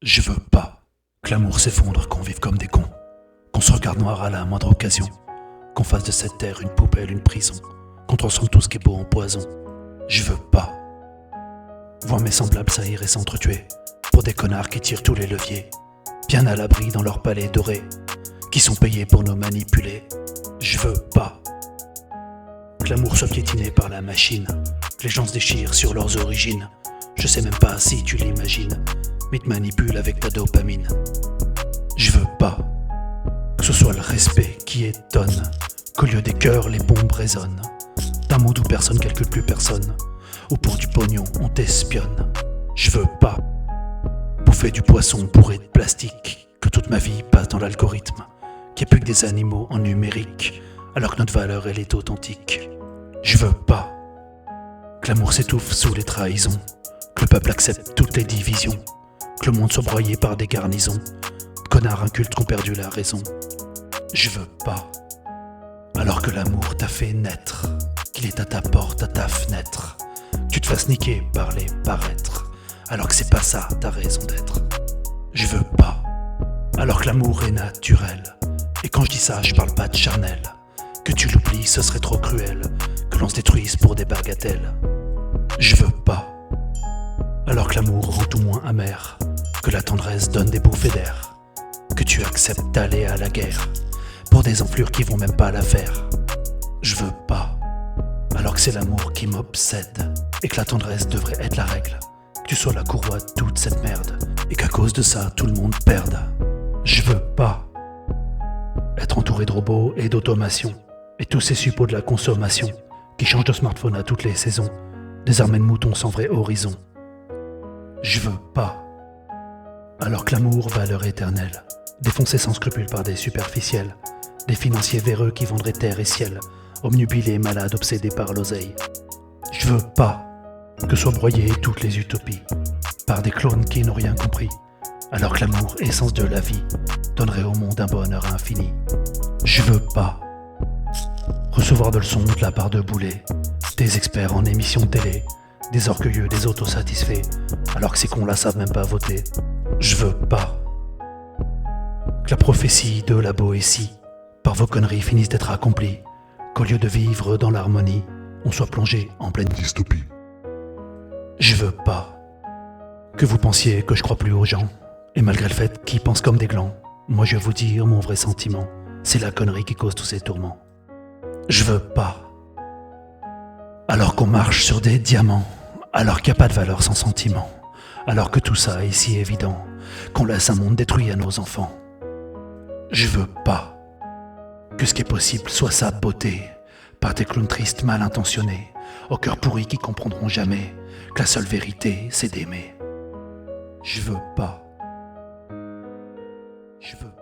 Je veux pas que l'amour s'effondre, qu'on vive comme des cons, qu'on se regarde noir à la moindre occasion, qu'on fasse de cette terre une poubelle, une prison, qu'on transforme tout ce qui est beau en poison. Je veux pas voir mes semblables saillir et s'entretuer pour des connards qui tirent tous les leviers, bien à l'abri dans leur palais doré, qui sont payés pour nous manipuler. Je veux pas que l'amour soit piétiné par la machine, que les gens se déchirent sur leurs origines. Je sais même pas si tu l'imagines, mais te manipule avec ta dopamine. Je veux pas que ce soit le respect qui étonne, qu'au lieu des cœurs les bombes résonnent, d'un monde où personne calcule plus personne, où pour du pognon on t'espionne. Je veux pas bouffer du poisson bourré de plastique, que toute ma vie passe dans l'algorithme, qu'il n'y a plus que des animaux en numérique, alors que notre valeur elle est authentique. Je veux pas que l'amour s'étouffe sous les trahisons, que le peuple accepte toutes les divisions, que le monde soit broyé par des garnisons, de connards incultes qui ont perdu la raison. Je veux pas, alors que l'amour t'a fait naître, qu'il est à ta porte, à ta fenêtre, que tu te fasses niquer par les paraîtres, alors que c'est pas ça ta raison d'être. Je veux pas, alors que l'amour est naturel, et quand je dis ça je parle pas de charnel, que tu l'oublies ce serait trop cruel, que l'on se détruise pour des bagatelles. Je veux pas, alors que l'amour rend tout moins amer, que la tendresse donne des bouffées d'air, que tu acceptes d'aller à la guerre pour des enflures qui vont même pas la faire. Je veux pas, alors que c'est l'amour qui m'obsède, et que la tendresse devrait être la règle, que tu sois la courroie de toute cette merde, et qu'à cause de ça tout le monde perde. Je veux pas être entouré de robots et d'automation, et tous ces suppôts de la consommation, qui changent de smartphone à toutes les saisons, des armées de moutons sans vrai horizon. Je veux pas, alors que l'amour, valeur éternelle, défoncé sans scrupule par des superficiels, des financiers véreux qui vendraient terre et ciel, obnubilés, malades, obsédés par l'oseille. Je veux pas que soient broyées toutes les utopies par des clones qui n'ont rien compris, alors que l'amour, essence de la vie, donnerait au monde un bonheur infini. Je veux pas recevoir de leçons de la part de boulets, des experts en émissions de télé, des orgueilleux, des autosatisfaits, alors que ces cons-là savent même pas voter. Je veux pas que la prophétie de la Boétie, par vos conneries, finisse d'être accomplie, qu'au lieu de vivre dans l'harmonie, on soit plongé en pleine dystopie. Je veux pas que vous pensiez que je crois plus aux gens, et malgré le fait qu'ils pensent comme des glands, moi je vais vous dire mon vrai sentiment, c'est la connerie qui cause tous ces tourments. Je veux pas, alors qu'on marche sur des diamants, alors qu'il n'y a pas de valeur sans sentiment, alors que tout ça est si évident, qu'on laisse un monde détruit à nos enfants. Je veux pas que ce qui est possible soit saboté par des clowns tristes mal intentionnés, au cœur pourri qui comprendront jamais que la seule vérité c'est d'aimer. Je veux pas. Je veux